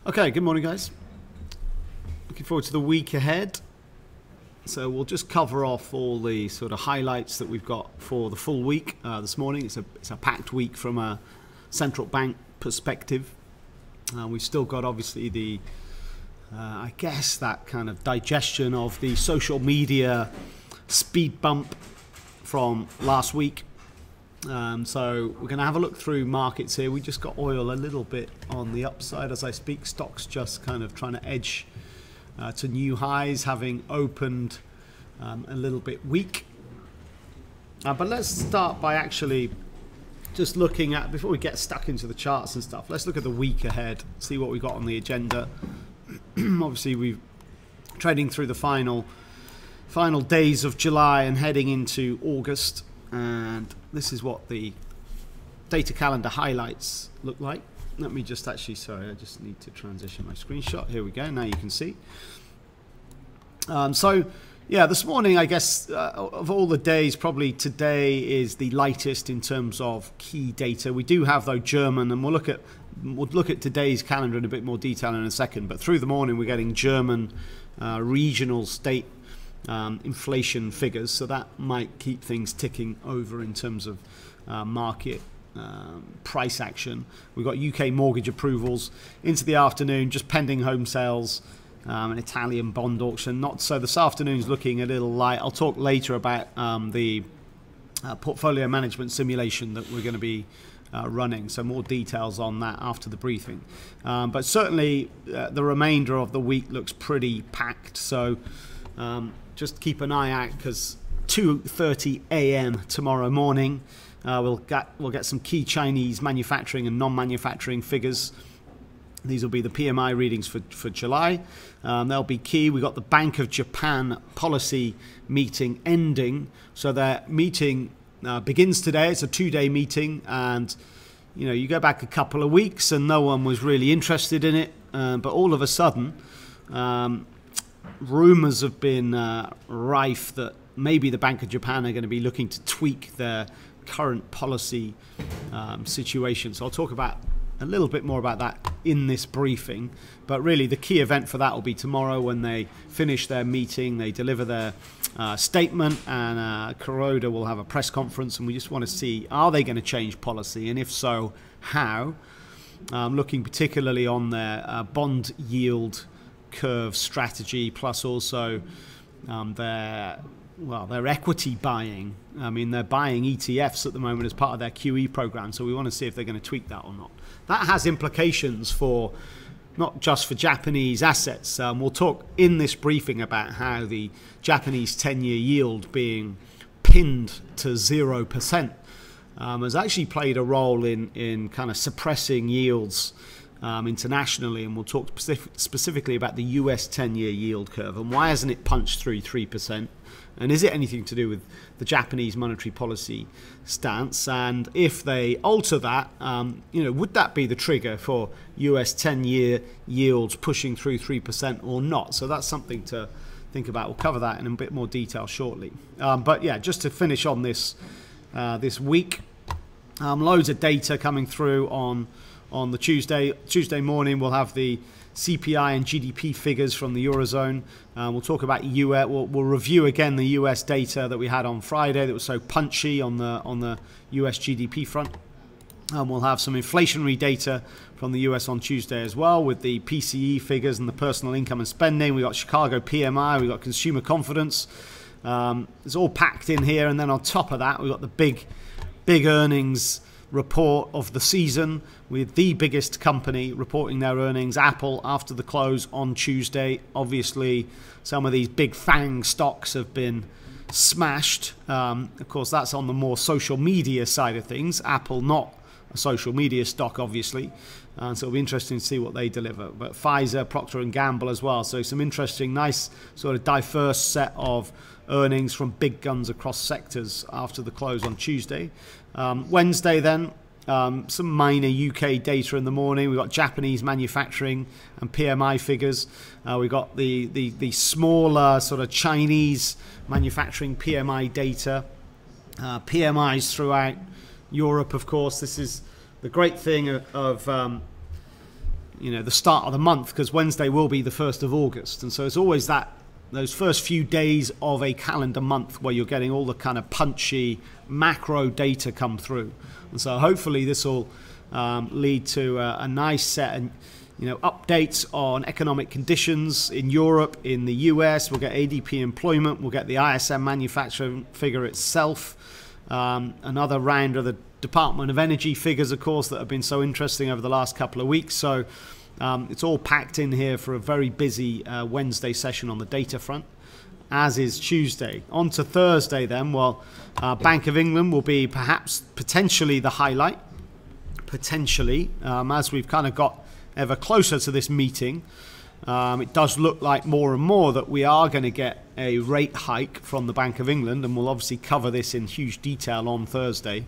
Okay, good morning, guys. Looking forward to the week ahead. So we'll just cover off all the sort of highlights that we've got for the full week this morning. It's a packed week from a central bank perspective. We've still got obviously the I guess that kind of digestion of the social media speed bump from last week. So we're going to have a look through markets here. We just got oil a little bit on the upside as I speak. Stocks just kind of trying to edge to new highs, having opened a little bit weak. But let's start by actually just looking at, before we get stuck into the charts and stuff, let's look at the week ahead, see what we got on the agenda. Obviously, we're trading through the final days of July and heading into August. And this is what the data calendar highlights look like. Let me just actually, sorry, I just need to transition my screenshot. Here we go, now you can see. So, yeah, this morning, I guess, of all the days, probably today is the lightest in terms of key data. We do have, though, German, and we'll look at today's calendar in a bit more detail in a second. But through the morning, we're getting German regional state inflation figures, so that might keep things ticking over in terms of market price action. We've got UK mortgage approvals into the afternoon, just pending home sales, an Italian bond auction. Not so this afternoon's looking a little light. I'll talk later about the portfolio management simulation that we're going to be running, so more details on that after the briefing. But certainly the remainder of the week looks pretty packed, so just keep an eye out, because 2:30 a.m. tomorrow morning we'll get some key Chinese manufacturing and non-manufacturing figures. These will be the PMI readings for July. They'll be key. We've got the Bank of Japan policy meeting ending. So their meeting begins today. It's a 2-day meeting, and you go back a couple of weeks and no one was really interested in it. But all of a sudden, rumors have been rife that maybe the Bank of Japan are going to be looking to tweak their current policy situation. So I'll talk about a little bit more about that in this briefing. But really the key event for that will be tomorrow when they finish their meeting, they deliver their statement, and Kuroda will have a press conference, and we just want to see, are they going to change policy, and if so, how? Looking particularly on their bond yield curve strategy, plus also their equity buying. I mean, they're buying ETFs at the moment as part of their QE program, so we want to see if they're going to tweak that or not. That has implications for not just for Japanese assets. We'll talk in this briefing about how the Japanese 10-year yield being pinned to 0% has actually played a role in kind of suppressing yields internationally, and we'll talk specifically about the US 10-year yield curve and why hasn't it punched through 3%, and is it anything to do with the Japanese monetary policy stance, and if they alter that, would that be the trigger for US 10-year yields pushing through 3% or not? So that's something to think about. We'll cover that in a bit more detail shortly. But yeah, just to finish on this week, loads of data coming through on the Tuesday morning. We'll have the CPI and GDP figures from the Eurozone. We'll talk about US. We'll review again the US data that we had on Friday that was so punchy on the US GDP front. We'll have some inflationary data from the US on Tuesday as well, with the PCE figures and the personal income and spending. We've got Chicago PMI, we've got consumer confidence. It's all packed in here, and then on top of that, we've got the big earnings report of the season, with the biggest company reporting their earnings, Apple, after the close on Tuesday. Obviously, some of these big FANG stocks have been smashed. Of course, that's on the more social media side of things. Apple, not a social media stock, obviously. So it'll be interesting to see what they deliver. But Pfizer, Procter & Gamble as well. So some interesting, nice sort of diverse set of earnings from big guns across sectors after the close on Tuesday. Wednesday then, some minor UK data in the morning. We've got Japanese manufacturing and PMI figures. We've got the smaller sort of Chinese manufacturing PMI data. PMIs throughout Europe, of course. This is the great thing of the start of the month, because Wednesday will be the 1st of August. And so it's always those first few days of a calendar month where you're getting all the kind of punchy macro data come through. And so hopefully this will lead to a nice set of updates on economic conditions in Europe, in the US. We'll get ADP employment, we'll get the ISM manufacturing figure itself, another round of the Department of Energy figures, of course, that have been so interesting over the last couple of weeks. So it's all packed in here for a very busy Wednesday session on the data front, as is Tuesday. On to Thursday then. Well, Bank of England will be potentially the highlight, as we've kind of got ever closer to this meeting. It does look like more and more that we are going to get a rate hike from the Bank of England, and we'll obviously cover this in huge detail on Thursday.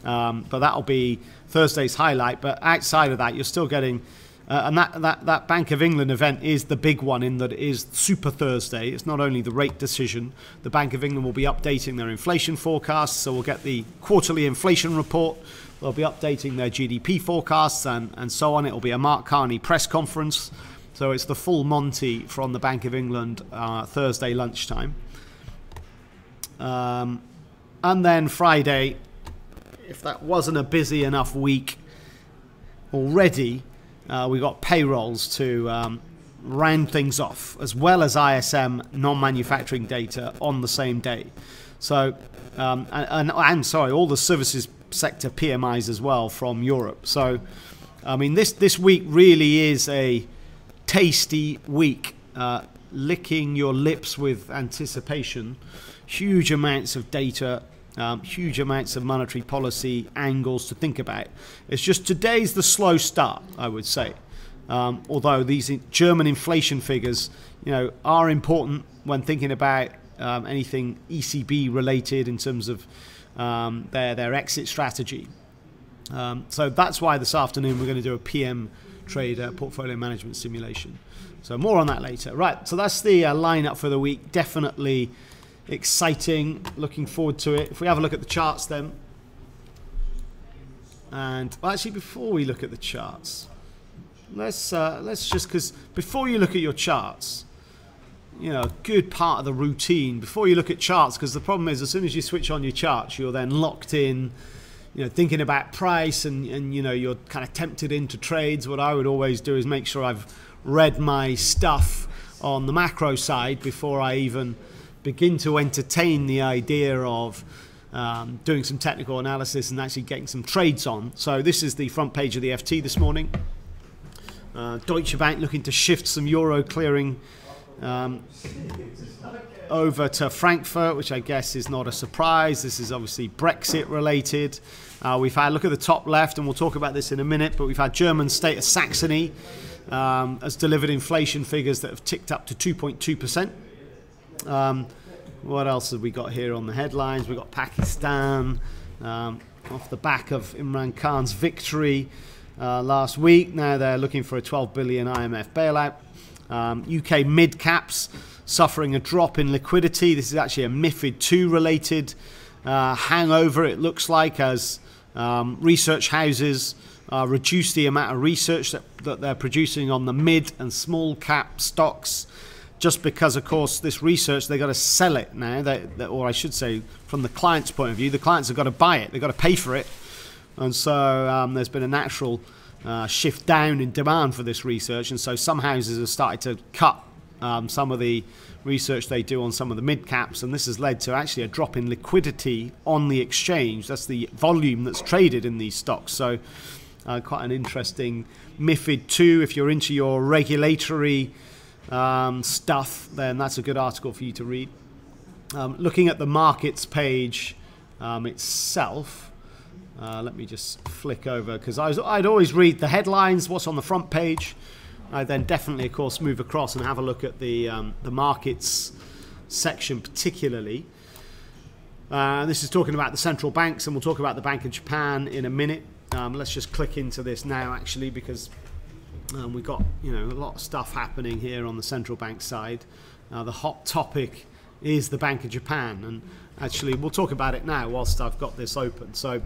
But that'll be Thursday's highlight. But outside of that, you're still getting, and that Bank of England event is the big one in that it is Super Thursday. It's not only the rate decision. The Bank of England will be updating their inflation forecasts, so we'll get the quarterly inflation report. They'll be updating their GDP forecasts and so on. It'll be a Mark Carney press conference. So it's the full Monty from the Bank of England Thursday lunchtime. And then Friday, if that wasn't a busy enough week already, we got payrolls to round things off, as well as ISM non-manufacturing data on the same day. So, all the services sector PMIs as well from Europe. So, I mean, this week really is a tasty week, licking your lips with anticipation. Huge amounts of data, huge amounts of monetary policy angles to think about. It's just today's the slow start, I would say. Although these German inflation figures, are important when thinking about anything ECB related in terms of their exit strategy. So that's why this afternoon we're going to do a PM trader portfolio management simulation. So more on that later. Right, so that's the lineup for the week. Definitely exciting. Looking forward to it. If we have a look at the charts then. And well, actually, before we look at the charts, let's just, because before you look at your charts, a good part of the routine before you look at charts, because the problem is as soon as you switch on your charts, you're then locked in, thinking about price and you're kind of tempted into trades. What I would always do is make sure I've read my stuff on the macro side before I even begin to entertain the idea of doing some technical analysis and actually getting some trades on. So this is the front page of the FT this morning. Deutsche Bank looking to shift some euro clearing over to Frankfurt, which I guess is not a surprise. This is obviously Brexit related. We've had, look at the top left, and we'll talk about this in a minute, but we've had German state of Saxony has delivered inflation figures that have ticked up to 2.2%. What else have we got here on the headlines? We've got Pakistan off the back of Imran Khan's victory last week. Now they're looking for a 12 billion IMF bailout. UK mid-caps suffering a drop in liquidity. This is actually a MiFID II related hangover, it looks like, as research houses reduce the amount of research that they're producing on the mid and small cap stocks, just because, of course, this research, they've got to sell it now, or I should say, from the client's point of view, the clients have got to buy it, they've got to pay for it. And so there's been a natural shift down in demand for this research, and so some houses have started to cut some of the research they do on some of the mid caps, and this has led to actually a drop in liquidity on the exchange. That's the volume that's traded in these stocks. So quite an interesting MiFID II. If you're into your regulatory stuff, then that's a good article for you to read. Looking at the markets page itself, let me just flick over, because I'd always read the headlines, what's on the front page. I then definitely, of course, move across and have a look at the markets section particularly. This is talking about the central banks, and we'll talk about the Bank of Japan in a minute. Let's just click into this now, actually, because we've got a lot of stuff happening here on the central bank side. The hot topic is the Bank of Japan, and actually we'll talk about it now whilst I've got this open. So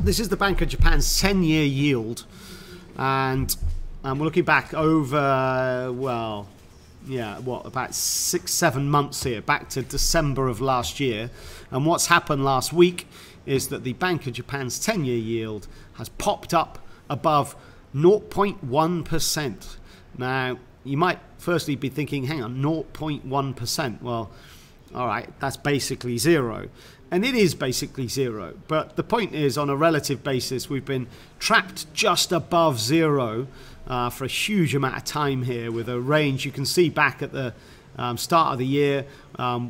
this is the Bank of Japan's 10-year yield, and And we're looking back over, well, yeah, what, about 6-7 months here, back to December of last year. And what's happened last week is that the Bank of Japan's 10-year yield has popped up above 0.1%. Now, you might firstly be thinking, hang on, 0.1%. Well, all right, that's basically zero. And it is basically zero. But the point is, on a relative basis, we've been trapped just above zero for a huge amount of time here with a range. You can see back at the start of the year,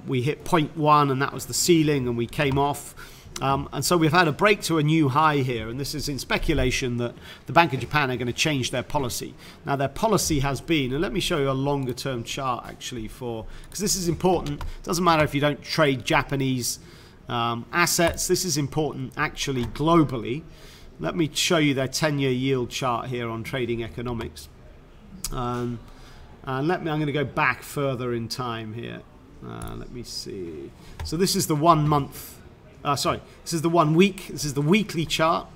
we hit 0.1 and that was the ceiling and we came off. And so we've had a break to a new high here, and this is in speculation that the Bank of Japan are going to change their policy. Now their policy has been, and let me show you a longer term chart actually because this is important. It doesn't matter if you don't trade Japanese assets, this is important actually globally. Let me show you their 10-year yield chart here on Trading Economics. And I'm going to go back further in time here. Let me see. So this is the 1 month. This is the 1 week. This is the weekly chart.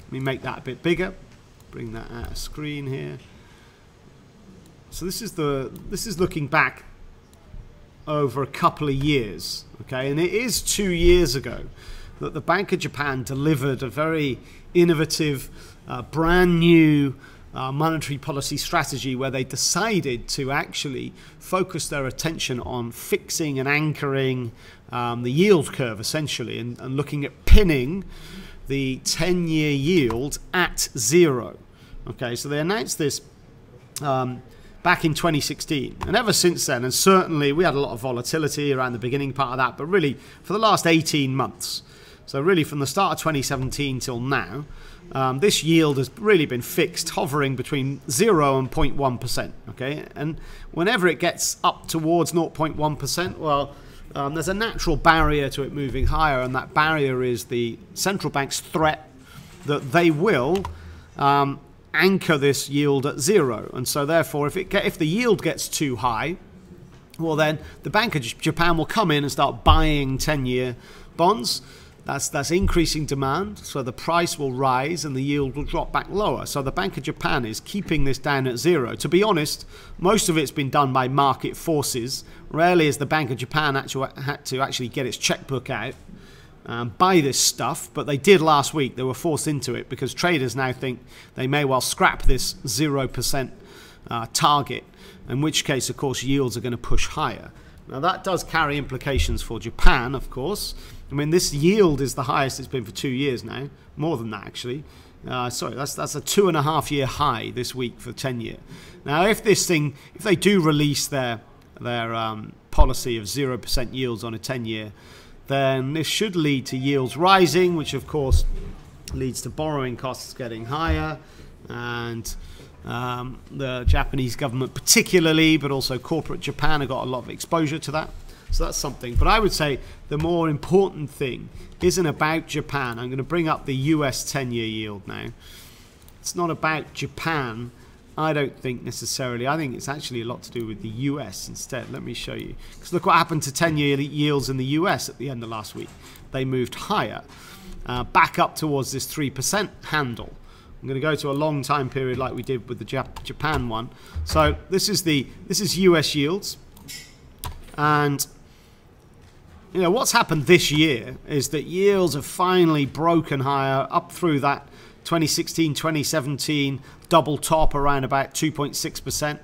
Let me make that a bit bigger. Bring that out of screen here. So this is looking back over a couple of years, okay? And it is 2 years ago that the Bank of Japan delivered a very innovative, brand new monetary policy strategy where they decided to actually focus their attention on fixing and anchoring the yield curve essentially and looking at pinning the 10-year yield at zero. Okay, so they announced this back in 2016, and ever since then, and certainly we had a lot of volatility around the beginning part of that, but really for the last 18 months, so really from the start of 2017 till now, this yield has really been fixed, hovering between 0 and 0.1%. Okay, and whenever it gets up towards 0.1%, well, there's a natural barrier to it moving higher, and that barrier is the central bank's threat that they will anchor this yield at zero. And so therefore, if the yield gets too high, well then the Bank of Japan will come in and start buying 10-year bonds. That's increasing demand, so the price will rise and the yield will drop back lower. So the Bank of Japan is keeping this down at zero. To be honest, most of it's been done by market forces. Rarely has the Bank of Japan had to actually get its checkbook out, buy this stuff, but they did last week. They were forced into it because traders now think they may well scrap this 0% target, in which case, of course, yields are going to push higher. Now that does carry implications for Japan, of course. I mean, this yield is the highest it's been for 2 years now, more than that actually. Sorry, that's a 2.5-year high this week for 10-year. Now, if they do release their policy of 0% yields on a 10-year, then this should lead to yields rising, which of course leads to borrowing costs getting higher, and the Japanese government particularly, but also corporate Japan, have got a lot of exposure to that. So that's something. But I would say the more important thing isn't about Japan. I'm going to bring up the US 10-year yield now. It's not about Japan, I don't think necessarily. I think it's actually a lot to do with the US instead. Let me show you. Because look what happened to 10-year yields in the US at the end of last week. They moved higher, back up towards this 3% handle. I'm going to go to a long time period like we did with the Japan one. So this is US yields. And you know what's happened this year is that yields have finally broken higher up through that 2016, 2017 double top around about 2.6%,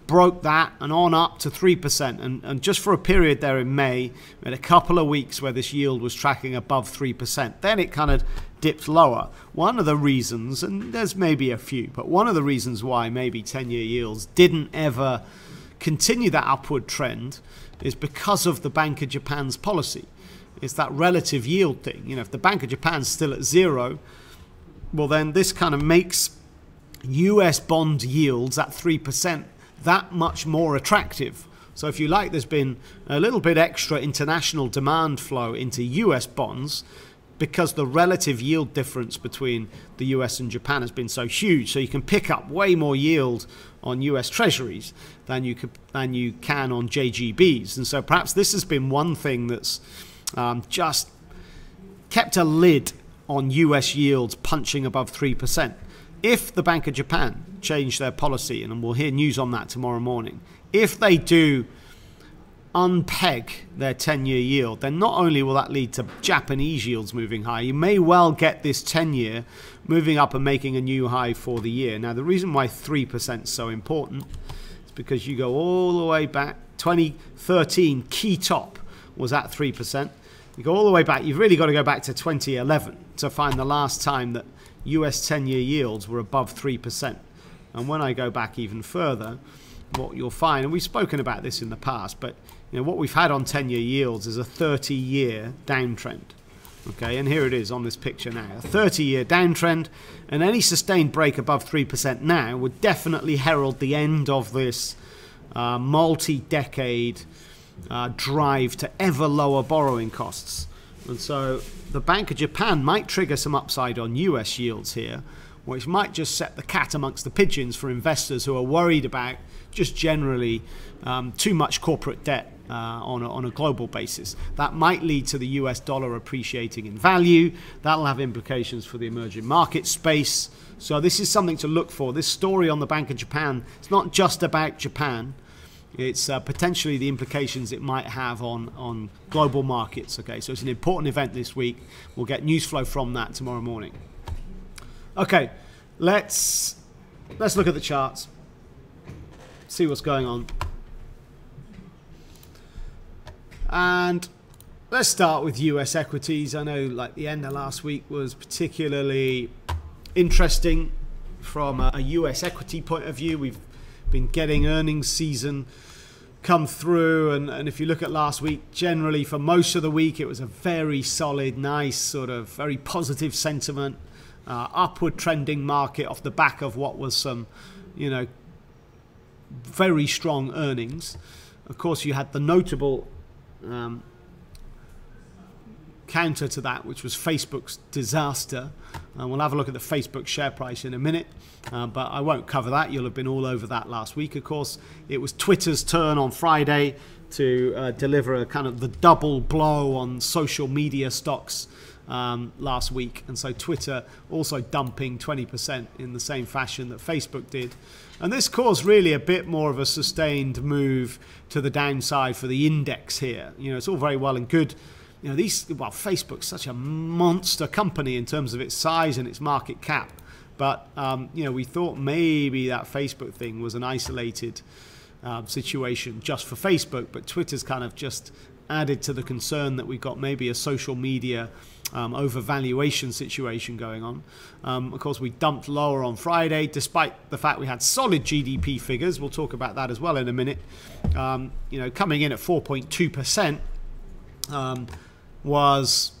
broke that and on up to 3%. And just for a period there in May, we had a couple of weeks where this yield was tracking above 3%. Then it kind of dipped lower. One of the reasons, and there's maybe a few, but one of the reasons why maybe 10-year yields didn't ever continue that upward trend is because of the Bank of Japan's policy. It's that relative yield thing. You know, if the Bank of Japan's still at zero, well then this kind of makes US bond yields at 3% that much more attractive. So if you like, there's been a little bit extra international demand flow into US bonds because the relative yield difference between the US and Japan has been so huge. So you can pick up way more yield on US treasuries than you can on JGBs. And so perhaps this has been one thing that's just kept a lid on US yields punching above 3%. if the Bank of Japan change their policy, and we'll hear news on that tomorrow morning, if they do unpeg their 10-year yield, then not only will that lead to Japanese yields moving high, you may well get this 10-year moving up and making a new high for the year. Now, the reason why 3% is so important is because you go all the way back. 2013 key top was at 3%. You go all the way back. You've really got to go back to 2011 to find the last time that US 10-year yields were above 3%. And when I go back even further, what you'll find, and we've spoken about this in the past, but what we've had on 10-year yields is a 30-year downtrend. Okay, and here it is on this picture now, a 30-year downtrend, and any sustained break above 3% now would definitely herald the end of this multi-decade drive to ever lower borrowing costs. And so the Bank of Japan might trigger some upside on US yields here, which might just set the cat amongst the pigeons for investors who are worried about just generally too much corporate debt on a global basis. That might lead to the US dollar appreciating in value. That'll have implications for the emerging market space. So this is something to look for. This story on the Bank of Japan, it's not just about Japan. It's potentially the implications it might have on global markets. Okay, so it's an important event this week. We'll get news flow from that tomorrow morning. Okay, let's look at the charts, see what's going on. And let's start with US equities. I know like the end of last week was particularly interesting from a US equity point of view. We've been getting earnings season come through, and if you look at last week, generally for most of the week it was a very solid, nice, sort of very positive sentiment, upward trending market off the back of what was some very strong earnings. Of course, you had the notable counter to that, which was Facebook's disaster. We'll have a look at the Facebook share price in a minute, but I won't cover that. You'll have been all over that last week, of course. It was Twitter's turn on Friday to deliver a kind of the double blow on social media stocks last week. And so Twitter also dumping 20% in the same fashion that Facebook did. And this caused really a bit more of a sustained move to the downside for the index here. It's all very well and good. Facebook's such a monster company in terms of its size and its market cap. But, we thought maybe that Facebook thing was an isolated situation just for Facebook. But Twitter's kind of just added to the concern that we've got maybe a social media overvaluation situation going on. Of course, we dumped lower on Friday, despite the fact we had solid GDP figures. We'll talk about that as well in a minute. Coming in at 4.2%. Was,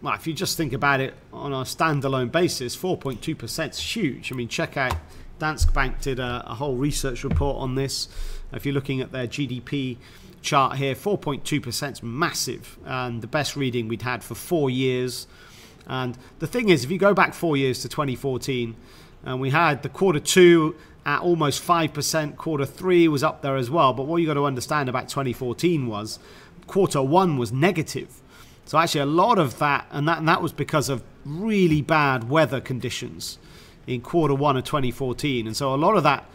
well, if you just think about it on a standalone basis, 4.2% is huge. I mean, check out Danske Bank did a whole research report on this. If you're looking at their GDP chart here, 4.2% is massive, and the best reading we'd had for 4 years. And the thing is, if you go back 4 years to 2014, and we had the Q2 at almost 5%, Q3 was up there as well. But what you got to understand about 2014 was Q1 was negative. So actually a lot of that, and that was because of really bad weather conditions in Q1 of 2014. And so a lot of that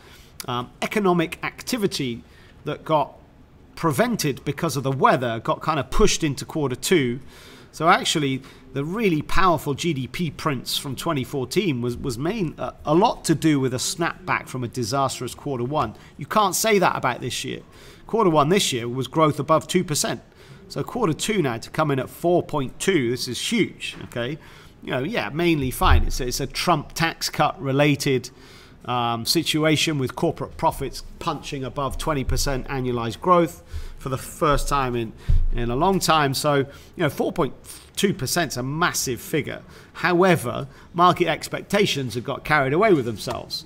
economic activity that got prevented because of the weather got kind of pushed into Q2. So actually the really powerful GDP prints from 2014 was a lot to do with a snapback from a disastrous Q1. You can't say that about this year. Q1 this year was growth above 2%. So Q2 now to come in at 4.2, this is huge, okay? Mainly fine. It's a Trump tax cut related situation with corporate profits punching above 20% annualized growth for the first time in a long time. So, 4.2% is a massive figure. However, market expectations have got carried away with themselves,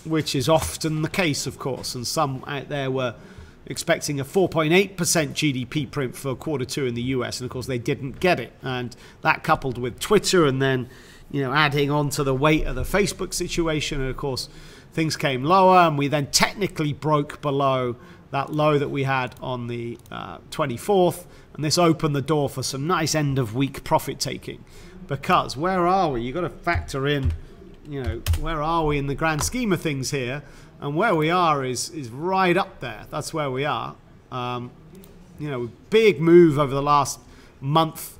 which is often the case, of course. And some out there were expecting a 4.8% GDP print for Q2 in the US, and of course they didn't get it. And that coupled with Twitter and then adding on to the weight of the Facebook situation, and of course things came lower, and we then technically broke below that low that we had on the 24th, and this opened the door for some nice end of week profit taking. Because where are we? You've got to factor in where are we in the grand scheme of things here? And where we are is right up there. That's where we are. Big move over the last month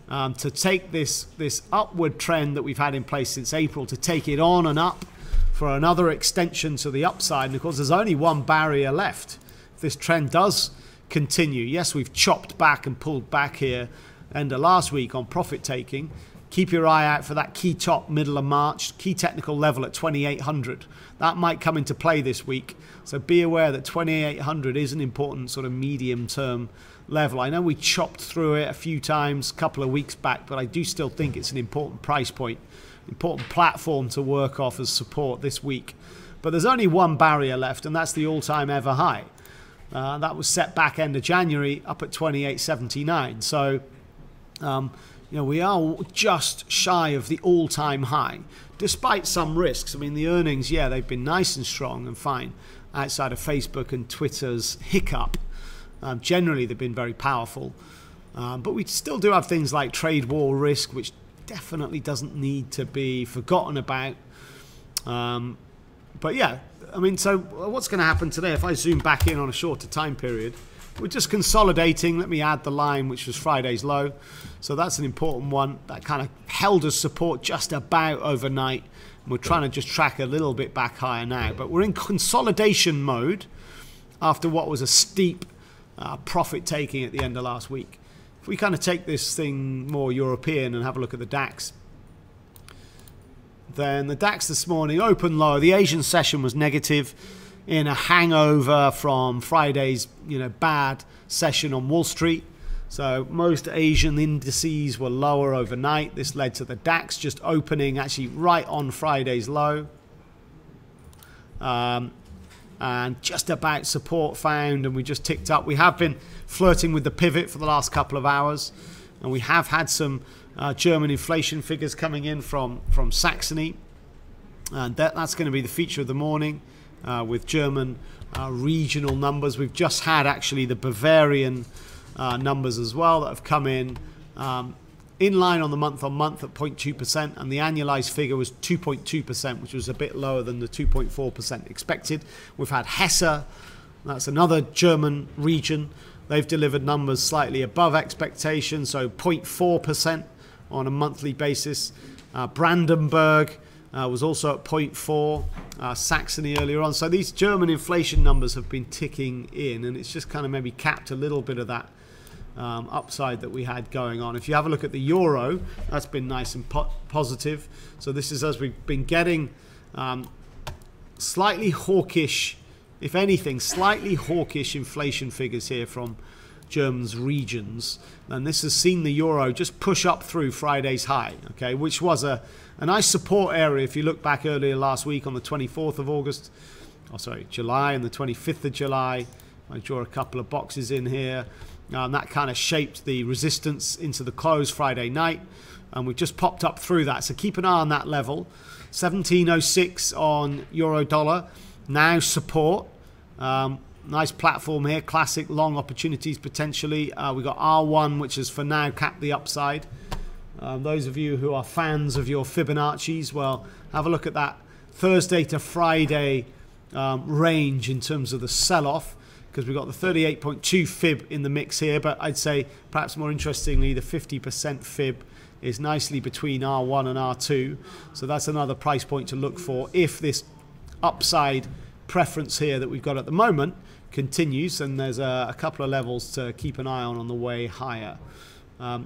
to take this upward trend that we've had in place since April, to take it on and up for another extension to the upside. And of course, there's only one barrier left. If this trend does continue, yes, we've chopped back and pulled back here end of last week on profit taking. Keep your eye out for that key top middle of March, key technical level at 2,800. That might come into play this week. So be aware that 2,800 is an important sort of medium-term level. I know we chopped through it a few times a couple of weeks back, but I do still think it's an important price point, important platform to work off as support this week. But there's only one barrier left, and that's the all-time ever high. That was set back end of January up at 2,879. So we are just shy of the all-time high, despite some risks. I mean, the earnings, yeah, they've been nice and strong and fine outside of Facebook and Twitter's hiccup. Generally, they've been very powerful. But we still do have things like trade war risk, which definitely doesn't need to be forgotten about. But yeah, I mean, so what's going to happen today? If I zoom back in on a shorter time period, we're just consolidating. Let me add the line, which was Friday's low. So that's an important one. That kind of held us support just about overnight. We're trying to just track a little bit back higher now. But we're in consolidation mode after what was a steep profit taking at the end of last week. If we kind of take this thing more European and have a look at the DAX, then the DAX this morning opened low. The Asian session was negative in a hangover from Friday's bad session on Wall Street. So most Asian indices were lower overnight. This led to the DAX just opening actually right on Friday's low. And just about support found, and we just ticked up. We have been flirting with the pivot for the last couple of hours, and we have had some German inflation figures coming in from Saxony, and that's going to be the feature of the morning. With German regional numbers. We've just had actually the Bavarian numbers as well that have come in line on the month-on-month at 0.2%, and the annualized figure was 2.2%, which was a bit lower than the 2.4% expected. We've had Hesse, that's another German region. They've delivered numbers slightly above expectation, so 0.4% on a monthly basis. Brandenburg was also at 0.4%, Saxony earlier on. So these German inflation numbers have been ticking in, and it's just kind of maybe capped a little bit of that upside that we had going on. If you have a look at the euro, that's been nice and positive. So this is as we've been getting slightly hawkish, if anything, slightly hawkish inflation figures here from Germany's regions, and this has seen the euro just push up through Friday's high, okay, which was a nice support area. If you look back earlier last week on the 24th of August, July, and the 25th of July, I draw a couple of boxes in here, and that kind of shaped the resistance into the close Friday night, and we've just popped up through that. So keep an eye on that level. 17.06 on euro dollar, now support. Nice platform here, classic long opportunities potentially. We've got R1, which is for now capped the upside. Those of you who are fans of your Fibonacci's, well, have a look at that Thursday to Friday range in terms of the sell-off, because we've got the 38.2 fib in the mix here, but I'd say perhaps more interestingly the 50% fib is nicely between R1 and R2. So that's another price point to look for if this upside preference here that we've got at the moment continues, and there's a couple of levels to keep an eye on the way higher.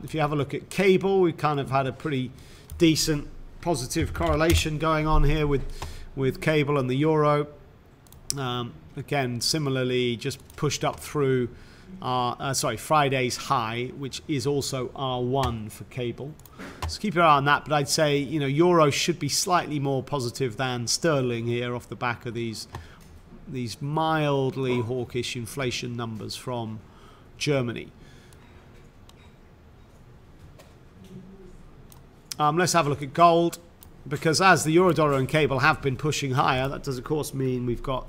If you have a look at cable, we've kind of had a pretty decent positive correlation going on here with cable and the euro. Again, similarly, just pushed up through Friday's high, which is also R1 for cable. So keep your eye on that, but I'd say euro should be slightly more positive than sterling here off the back of these mildly hawkish inflation numbers from Germany. Let's have a look at gold, because as the euro dollar and cable have been pushing higher, that does of course mean we've got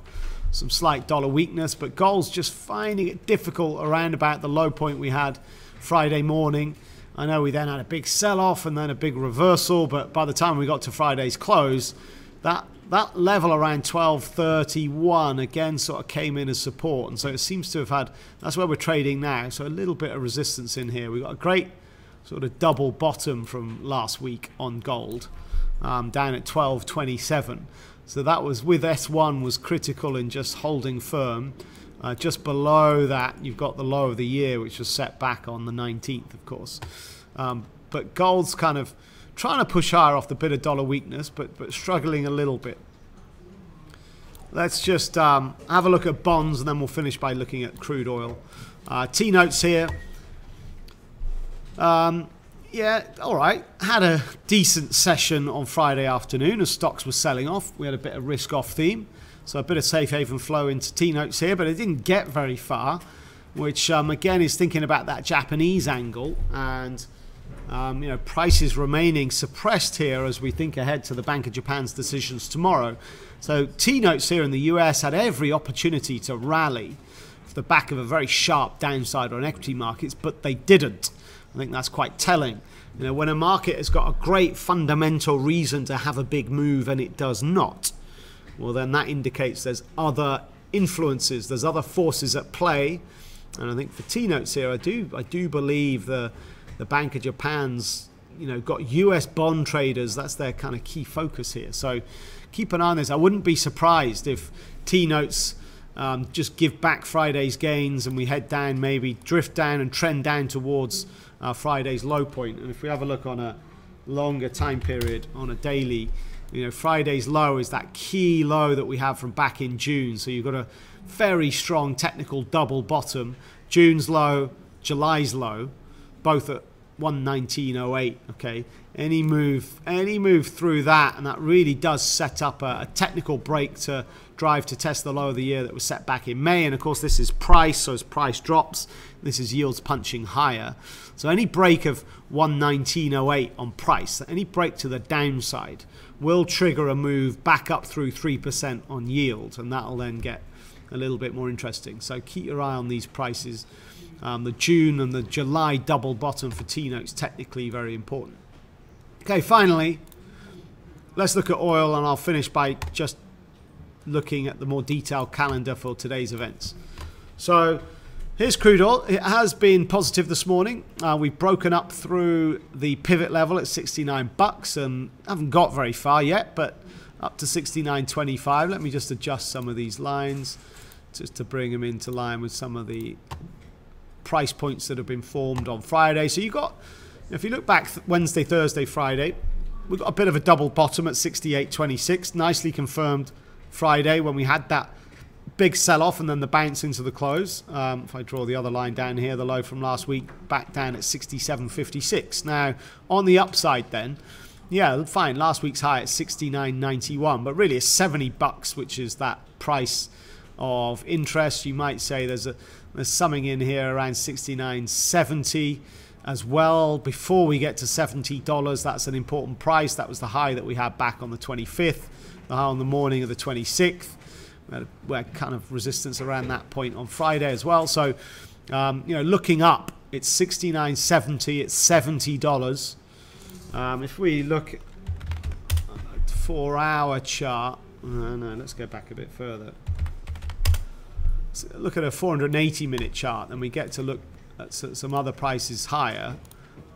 some slight dollar weakness, but gold's just finding it difficult around about the low point we had Friday morning. I know we then had a big sell-off and then a big reversal, but by the time we got to Friday's close, that level around 12.31 again sort of came in as support, and so it seems to have had, that's where we're trading now, so a little bit of resistance in here. We've got a great sort of double bottom from last week on gold, down at 12.27. So that was, with S1 was critical in just holding firm. Just below that, you've got the low of the year, which was set back on the 19th, of course. But gold's kind of trying to push higher off the bit of dollar weakness, but struggling a little bit. Let's just have a look at bonds, and then we'll finish by looking at crude oil. T-notes here. Yeah, all right. Had a decent session on Friday afternoon as stocks were selling off. We had a bit of risk-off theme. So a bit of safe haven flow into T-notes here, but it didn't get very far, which again is thinking about that Japanese angle, and you know, prices remaining suppressed here as we think ahead to the Bank of Japan's decisions tomorrow. So T-notes here in the US had every opportunity to rally off the back of a very sharp downside on equity markets, but they didn't. I think that's quite telling. You know, when a market has got a great fundamental reason to have a big move and it does not, well, then that indicates there's other influences, there's other forces at play. And I think for T-notes here, I do believe the Bank of Japan's, you know, got US bond traders. That's their kind of key focus here. So keep an eye on this. I wouldn't be surprised if T-notes just give back Friday's gains and we head down, maybe drift down and trend down towards Friday's low point. And if we have a look on a longer time period, on a daily, you know, Friday's low is that key low that we have from back in June. So you've got a very strong technical double bottom. June's low, July's low, both at 119.08. Okay, any move through that, and that really does set up a technical break to drive to test the low of the year that was set back in May. And of course, this is price, so as price drops, this is yields punching higher. So any break of 119.08 on price, any break to the downside, will trigger a move back up through 3% on yield, and that'll then get a little bit more interesting. So keep your eye on these prices. The June and the July double bottom for T-notes, technically very important. Okay, finally, let's look at oil, and I'll finish by just looking at the more detailed calendar for today's events. So here's crude oil. It has been positive this morning. We've broken up through the pivot level at 69 bucks and haven't got very far yet, but up to 69.25. Let me just adjust some of these lines just to bring them into line with some of the price points that have been formed on Friday. So you got, if you look back Wednesday, Thursday, Friday, we've got a bit of a double bottom at 68.26, nicely confirmed Friday when we had that big sell-off and then the bounce into the close. If I draw the other line down here, the low from last week back down at 67.56. Now, on the upside then, yeah, fine, last week's high at 69.91, but really it's 70 bucks, which is that price of interest. You might say there's something in here around 69.70 as well. Before we get to $70, that's an important price. That was the high that we had back on the 25th, the high on the morning of the 26th. We're kind of resistance around that point on Friday as well. So, you know, looking up, it's 69.70, it's $70. If we look at 4-hour chart, no, let's go back a bit further. So look at a 480-minute chart, and we get to look at some other prices higher.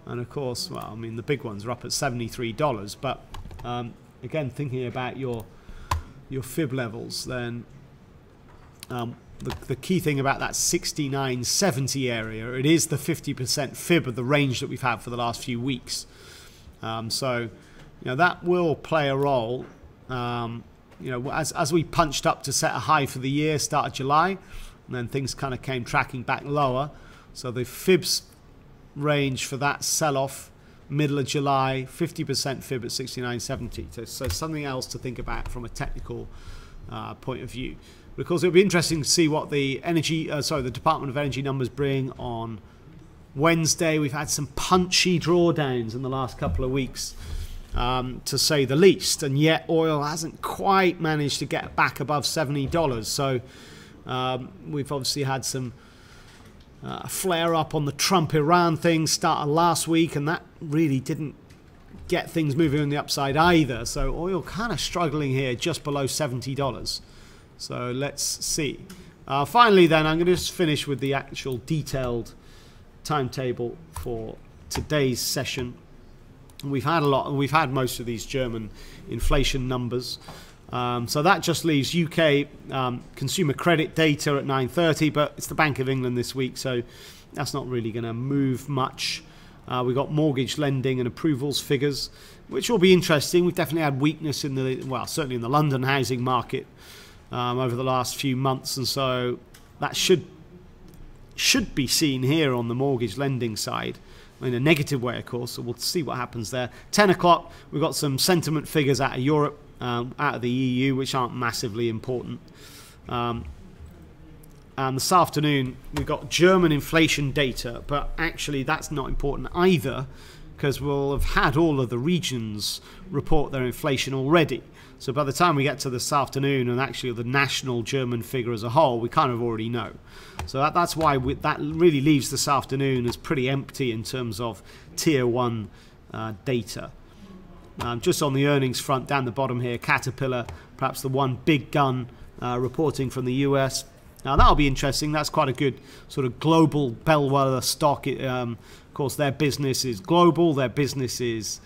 And of course, well, I mean, the big ones are up at $73. But again, thinking about your fib levels, then the key thing about that 69.70 area, it is the 50% fib of the range that we've had for the last few weeks. So, you know, that will play a role. You know, as we punched up to set a high for the year, start of July, and then things kind of came tracking back lower. So the fibs range for that sell-off, middle of July, 50% fib at 69.70. So something else to think about from a technical point of view. Because it'll be interesting to see what the the Department of Energy numbers bring on Wednesday. We've had some punchy drawdowns in the last couple of weeks, to say the least, and yet oil hasn't quite managed to get back above $70. So we've obviously had some flare up on the Trump-Iran thing started last week, and that really didn't get things moving on the upside either. So oil kind of struggling here just below $70. So let's see. Finally then, I'm going to just finish with the actual detailed timetable for today's session. We've had most of these German inflation numbers. So that just leaves UK consumer credit data at 9:30, but it's the Bank of England this week, so that's not really going to move much. We've got mortgage lending and approvals figures, which will be interesting. We've definitely had weakness in certainly in the London housing market over the last few months, and so that should be seen here on the mortgage lending side in a negative way, of course. So we'll see what happens there. 10 o'clock, we've got some sentiment figures out of Europe, out of the EU, which aren't massively important. And this afternoon, we've got German inflation data, but actually that's not important either, because we'll have had all of the regions report their inflation already. So by the time we get to this afternoon and actually the national German figure as a whole, we kind of already know. So that's why that really leaves this afternoon as pretty empty in terms of tier 1 data. Just on the earnings front, down the bottom here, Caterpillar, perhaps the one big gun reporting from the US. Now that'll be interesting. That's quite a good sort of global bellwether stock. Of course, their business is global. Their business is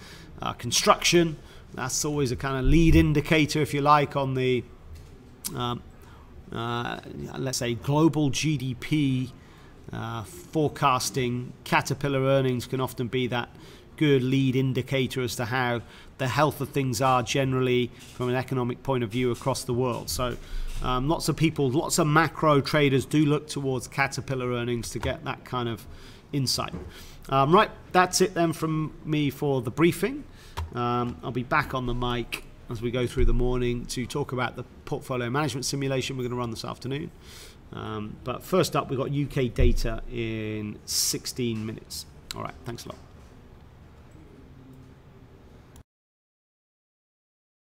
construction. That's always a kind of lead indicator, if you like, on the let's say global GDP forecasting. Caterpillar earnings can often be that good lead indicator as to how the health of things are generally from an economic point of view across the world. So lots of people, lots of macro traders do look towards Caterpillar earnings to get that kind of insight. Right, that's it then from me for the briefing. I'll be back on the mic as we go through the morning to talk about the portfolio management simulation we're going to run this afternoon. But first up, we've got UK data in 16 minutes. All right, thanks a lot.